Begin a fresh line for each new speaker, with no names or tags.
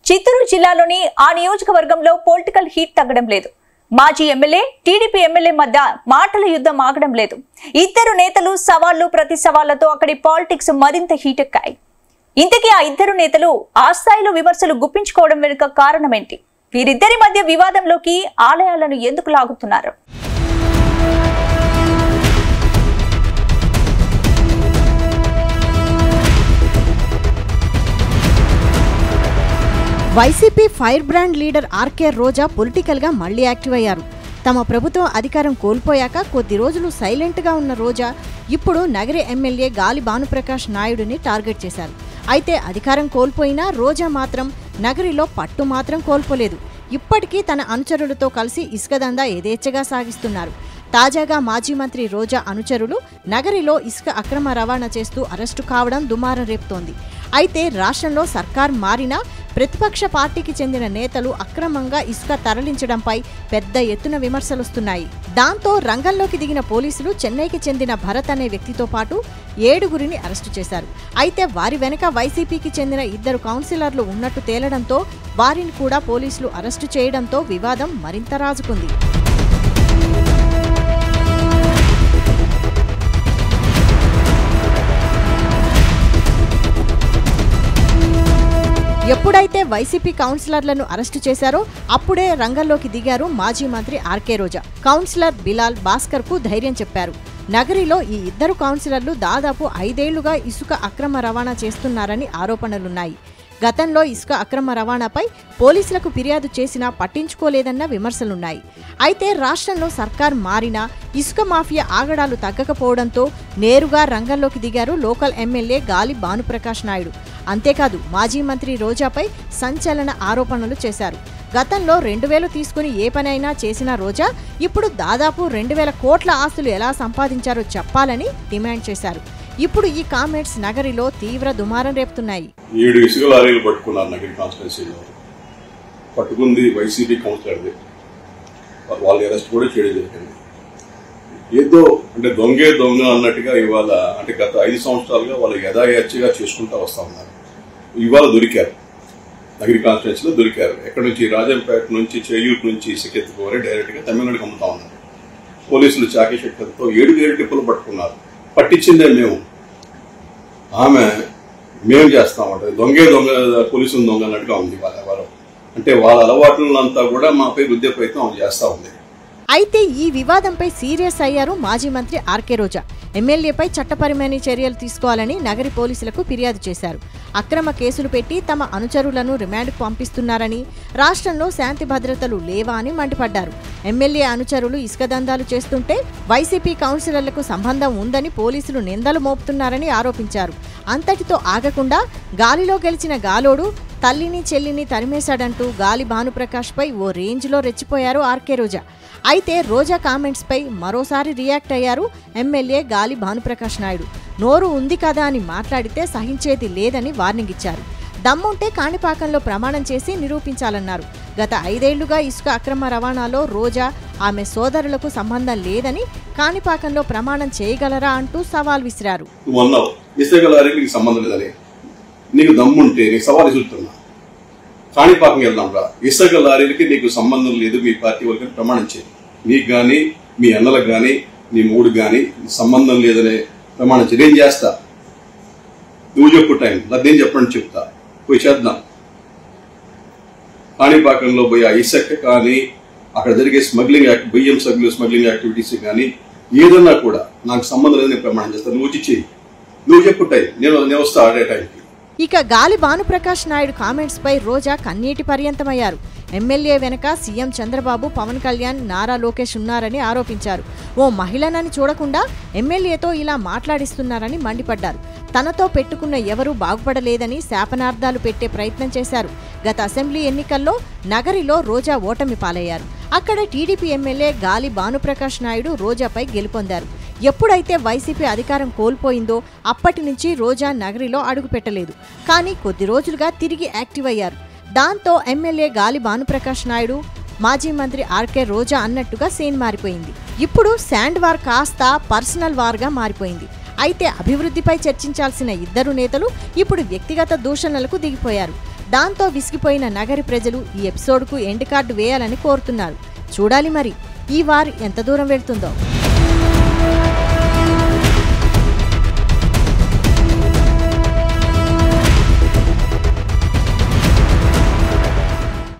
చిత్తూరు జిల్లాలోని ఆ నియోజకవర్గంలో పొలిటికల్ హీట్ తగ్గడం లేదు. మాజీ ఎమ్మెల్యే టీడీపీ ఎమ్మెల్యే మధ్య మాటల యుద్ధం ఆగడం లేదు. ఇద్దరు నేతలు సవాళ్లు ప్రతి సవాళ్లతో అక్కడి పాలిటిక్స్ మరింత హీట్ ఎక్కాయి. ఇంతకీ ఆ ఇద్దరు నేతలు ఆ స్థాయిలో విమర్శలు గుప్పించుకోవడం వెనుక కారణమేంటి? వీరిద్దరి మధ్య వివాదంలోకి ఆలయాలను ఎందుకు లాగుతున్నారు?
YCP fire brand leader RK Roja political గా మళ్లీ యాక్టివ్ అయ్యారు. తమ ప్రభుత్వం అధికారం కోల్పోయాక కొద్ది రోజులు సైలెంట్ గా ఉన్న రోజా ఇప్పుడు నగరి ఎమ్మెల్యే గాలి భానుప్రకాష్ నాయుడుని టార్గెట్ చేశారు. అయితే అధికారం కోల్పోయినా రోజా మాత్రం నగరిలో పట్టు మాత్రం కోల్పోలేదు. ఇప్పటికీ తన అనుచరులతో కలిసి ఇసుక దందా యథేచ్ఛగా సాగిస్తున్నారు. తాజాగా మాజీ మంత్రి రోజా అనుచరులు నగరిలో ఇసుక అక్రమ రవాణా చేస్తూ అరెస్టు కావడం దుమారం రేపుతోంది. అయితే రాష్ట్రంలో సర్కార్ మారినా ప్రతిపక్ష పార్టీకి చెందిన నేతలు అక్రమంగా ఇసుక తరలించడంపై పెద్ద ఎత్తున విమర్శలొస్తున్నాయి. దాంతో రంగంలోకి దిగిన పోలీసులు చెన్నైకి చెందిన భరత్ అనే వ్యక్తితో పాటు 7గురిని అరెస్టు చేశారు. అయితే వారి వెనక వైసీపీకి చెందిన 2 కౌన్సిలర్లు ఉన్నట్టు తేలడంతో వారిని కూడా పోలీసులు అరెస్టు చేయడంతో వివాదం మరింత రాజుకుంది. ఎప్పుడైతే వైసీపీ కౌన్సిలర్లను అరెస్టు చేశారో అప్పుడే రంగంలోకి దిగారు మాజీ మంత్రి ఆర్కే రోజా. కౌన్సిలర్ బిలాల్ భాస్కర్ కు ధైర్యం చెప్పారు. నగరిలో ఈ 2 కౌన్సిలర్లు దాదాపు 5 ఏళ్లుగా ఇసుక అక్రమ రవాణా చేస్తున్నారని ఆరోపణలున్నాయి. గతంలో ఇసుక అక్రమ రవాణాపై పోలీసులకు ఫిర్యాదు చేసినా పట్టించుకోలేదన్న విమర్శలున్నాయి. అయితే రాష్ట్రంలో సర్కార్ మారినా ఇసుక మాఫియా ఆగడాలు తగ్గకపోవడంతో నేరుగా రంగంలోకి దిగారు లోకల్ ఎమ్మెల్యే గాలి భానుప్రకాష్ నాయుడు. అంతేకాదు మాజీ మంత్రి రోజాపై సంచలన ఆరోపణలు చేశారు. గతంలో 2000 తీసుకుని ఏ పనైనా చేసిన రోజా ఇప్పుడు దాదాపు 2000 కోట్ల ఆస్తులు ఎలా సంపాదించారో చెప్పాలని డిమాండ్ చేశారు. ఇప్పుడు ఈ కామెంట్స్ నగరిలో తీవ్ర దుమారం రేపుతున్నాయి.
7 ఇసుక లారీలు పట్టుకున్నారు నగరి కాన్స్టిట్యున్సీలో. పట్టుకుంది వైసీపీ కౌన్సిలర్ది. వాళ్ళ అరెస్ట్ కూడా చేయడం జరిగింది. ఏదో అంటే దొంగే దొంగ అన్నట్టుగా ఇవాళ అంటే గత 5 సంవత్సరాలుగా వాళ్ళు యథాయచ్చిగా చేసుకుంటూ వస్తా ఉన్నారు. ఇవాళ దొరికారు, నగరి కాన్స్టిట్యున్సీలో దొరికారు. ఎక్కడి నుంచి రాజంపేట నుంచి చేయూరు నుంచి ఇసుకెత్తుకోవాలి డైరెక్ట్ గా తమిళనాడుకి అమ్ముతా ఉన్నారు. పోలీసులు చాకేశక్తితో 7 టిప్పులు పట్టుకున్నారు. పట్టించిందే మేము చేస్తామంటే దొంగే దొంగ పోలీసులు దొంగ అన్నట్టుగా ఉంది వాళ్ళ అంటే వాళ్ళ అలవాట్లంతా కూడా మాపై రుద్దే ప్రయత్నం చేస్తా ఉంది.
అయితే ఈ వివాదంపై సీరియస్ అయ్యారు మాజీ మంత్రి ఆర్కే రోజా. ఎమ్మెల్యేపై చట్టపరమైన చర్యలు తీసుకోవాలని నగరి పోలీసులకు ఫిర్యాదు చేశారు. అక్రమ కేసులు పెట్టి తమ అనుచరులను రిమాండ్కు పంపిస్తున్నారని, రాష్ట్రంలో శాంతి భద్రతలు లేవా అని మండిపడ్డారు. ఎమ్మెల్యే అనుచరులు ఇసుక దందాలు చేస్తుంటే వైసీపీ కౌన్సిలర్లకు సంబంధం ఉందని పోలీసులు నిందలు మోపుతున్నారని ఆరోపించారు. అంతటితో ఆగకుండా గాలిలో గెలిచిన గాలోడు తల్లిని చెల్లిని తరిమేశాడంటూ గాలి భానుప్రకాష్ పై ఓ రేంజ్లో రెచ్చిపోయారు ఆర్కే రోజా. అయితే రోజా కామెంట్స్ పై మరోసారి రియాక్ట్ అయ్యారు ఎమ్మెల్యే గాలి భానుప్రకాష్ నాయుడు. నోరు ఉంది కదా అని మాట్లాడితే సహించేది లేదని వార్నింగ్ ఇచ్చారు. దమ్ముంటే కాణిపాకంలో ప్రమాణం చేసి నిరూపించాలన్నారు. గత 5 ఏళ్లుగా ఇసుక అక్రమ రవాణాలో రోజా ఆమె సోదరులకు సంబంధం లేదని కాణిపాకంలో ప్రమాణం చేయగలరా అంటూ సవాల్ విసిరారు.
నీకు దమ్ముంటే నీకు సవాల్ ఇస్తున్నా, కాణిపాకం వెళ్దాం రా, ఇసుక లారీలకి నీకు సంబంధం లేదు మీ పార్టీ వాళ్ళకి ప్రమాణం చేయి. నీకు కానీ మీ అన్నలకు కానీ నీ మూడు కానీ సంబంధం లేదనే ప్రమాణం చేయి. నేను చేస్తా, నువ్వు చెప్పు టైం నేను చెప్పండి చెప్తా, పోయి చేద్దాం. కాణిపాకంలో పోయి ఆ ఇసుక కానీ అక్కడ జరిగే స్మగ్లింగ్ బియ్యం స్మగ్లింగ్ యాక్టివిటీస్ కానీ ఏదన్నా కూడా నాకు సంబంధం లేదని నేను ప్రమాణం చేస్తాను. నువ్వు వచ్చి చెయ్యి, నువ్వు చెప్పు టైం నేను వస్తా ఆడే టైంకి.
ఇక గాలి భానుప్రకాష్ నాయుడు కామెంట్స్ పై రోజా కన్నీటి పర్యంతమయ్యారు. ఎమ్మెల్యే వెనక సీఎం చంద్రబాబు, పవన్ కళ్యాణ్, నారా లోకేష్ ఉన్నారని ఆరోపించారు. ఓ మహిళనని చూడకుండా ఎమ్మెల్యేతో ఇలా మాట్లాడిస్తున్నారని మండిపడ్డారు. తనతో పెట్టుకున్న ఎవరూ బాగుపడలేదని శాపనార్థాలు పెట్టే ప్రయత్నం చేశారు. గత అసెంబ్లీ ఎన్నికల్లో నగరిలో రోజా ఓటమి పాలయ్యారు. అక్కడ టీడీపీ ఎమ్మెల్యే గాలి భానుప్రకాష్ నాయుడు రోజాపై గెలుపొందారు. ఎప్పుడైతే వైసీపీ అధికారం కోల్పోయిందో అప్పటి నుంచి రోజా నగరిలో అడుగుపెట్టలేదు. కానీ కొద్ది రోజులుగా తిరిగి యాక్టివ్ అయ్యారు. దాంతో ఎమ్మెల్యే గాలి భానుప్రకాష్ నాయుడు, మాజీ మంత్రి ఆర్కే రోజా అన్నట్టుగా సీన్ మారిపోయింది. ఇప్పుడు శాండ్ వార్ కాస్త పర్సనల్ వార్గా మారిపోయింది. అయితే అభివృద్ధిపై చర్చించాల్సిన ఇద్దరు నేతలు ఇప్పుడు వ్యక్తిగత దూషణలకు దిగిపోయారు. దాంతో విసిగిపోయిన నగరి ప్రజలు ఈ ఎపిసోడ్కు ఎండ్ కార్డు వేయాలని కోరుతున్నారు. చూడాలి మరి ఈ వార్ ఎంత దూరం వెళ్తుందో.